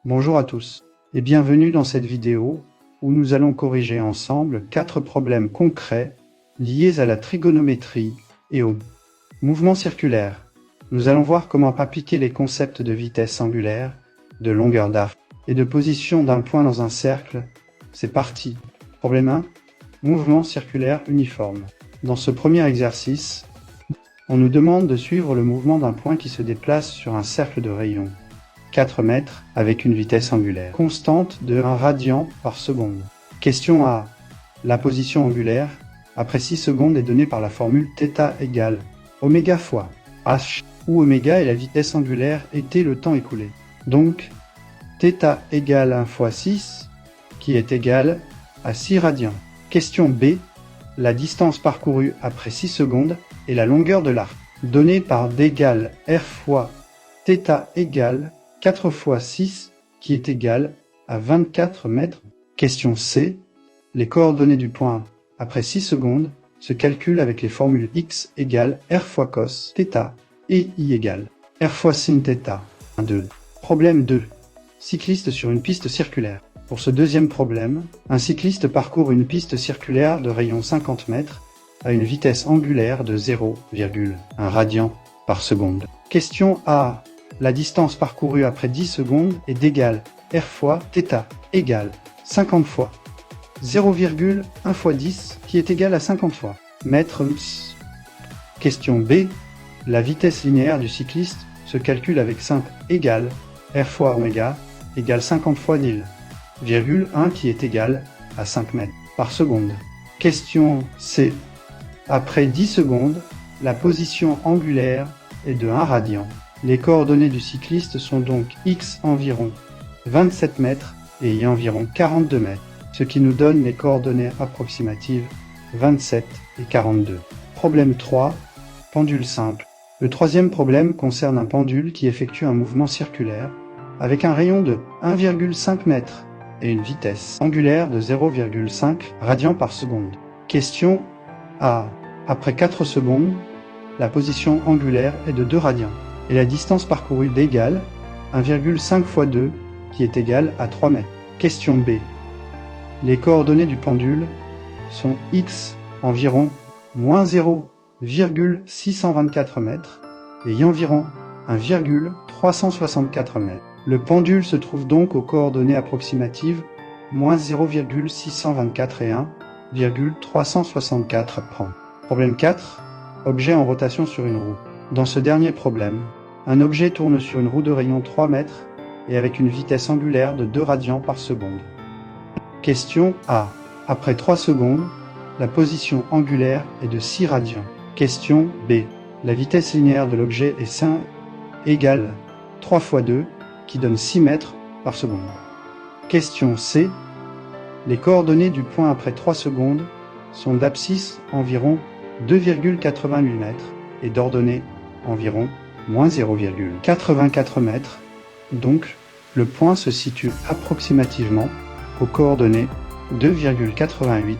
Bonjour à tous et bienvenue dans cette vidéo où nous allons corriger ensemble 4 problèmes concrets liés à la trigonométrie et au mouvement circulaire. Nous allons voir comment appliquer les concepts de vitesse angulaire, de longueur d'arc et de position d'un point dans un cercle. C'est parti. Problème 1. Mouvement circulaire uniforme. Dans ce premier exercice, on nous demande de suivre le mouvement d'un point qui se déplace sur un cercle de rayon 4 mètres avec une vitesse angulaire constante de 1 radian par seconde. Question A. La position angulaire après 6 secondes est donnée par la formule θ égale oméga fois h, où oméga est la vitesse angulaire et t le temps écoulé. Donc, θ égale 1 fois 6, qui est égal à 6 radians. Question B. La distance parcourue après 6 secondes est la longueur de l'arc, donnée par d égale r fois θ égale 4 fois 6, qui est égal à 24 mètres. Question C. Les coordonnées du point après 6 secondes se calculent avec les formules x égale r fois cos θ et y égale r fois sin θ. 2. Problème 2. Cycliste sur une piste circulaire. Pour ce deuxième problème, un cycliste parcourt une piste circulaire de rayon 50 mètres à une vitesse angulaire de 0,1 radian par seconde. Question A. La distance parcourue après 10 secondes est d'égale r fois θ égale 50 fois 0,1 fois 10 qui est égal à 50 fois mètre. Question B. La vitesse linéaire du cycliste se calcule avec simple égale r fois oméga égale 50 fois 10,1 qui est égal à 5 mètres par seconde. Question C. Après 10 secondes, la position angulaire est de 1 radian. Les coordonnées du cycliste sont donc x environ 27 mètres et y environ 42 mètres, ce qui nous donne les coordonnées approximatives 27 et 42. Problème 3. Pendule simple. Le troisième problème concerne un pendule qui effectue un mouvement circulaire avec un rayon de 1,5 m et une vitesse angulaire de 0,5 radians par seconde. Question A. Après 4 secondes, la position angulaire est de 2 radians et la distance parcourue d'égale 1,5 fois 2 qui est égal à 3 mètres. Question B. Les coordonnées du pendule sont x environ moins 0,624 mètres et y environ 1,364 mètres. Le pendule se trouve donc aux coordonnées approximatives moins 0,624 et 1,364 prend. Problème 4. Objet en rotation sur une roue. Dans ce dernier problème, un objet tourne sur une roue de rayon 3 mètres et avec une vitesse angulaire de 2 radians par seconde. Question A. Après 3 secondes, la position angulaire est de 6 radians. Question B. La vitesse linéaire de l'objet est 5 égale 3 fois 2, qui donne 6 mètres par seconde. Question C. Les coordonnées du point après 3 secondes sont d'abscisse environ 2,88 mètres et d'ordonnée environ moins 0,84 mètres. Donc, le point se situe approximativement aux coordonnées 2,88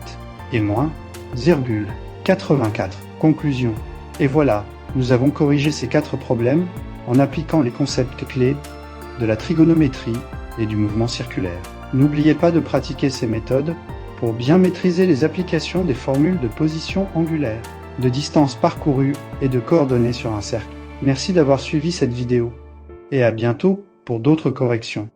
et moins 0,84. Conclusion. Et voilà, nous avons corrigé ces 4 problèmes en appliquant les concepts clés de la trigonométrie et du mouvement circulaire. N'oubliez pas de pratiquer ces méthodes pour bien maîtriser les applications des formules de position angulaire, de distance parcourue et de coordonnées sur un cercle. Merci d'avoir suivi cette vidéo et à bientôt pour d'autres corrections.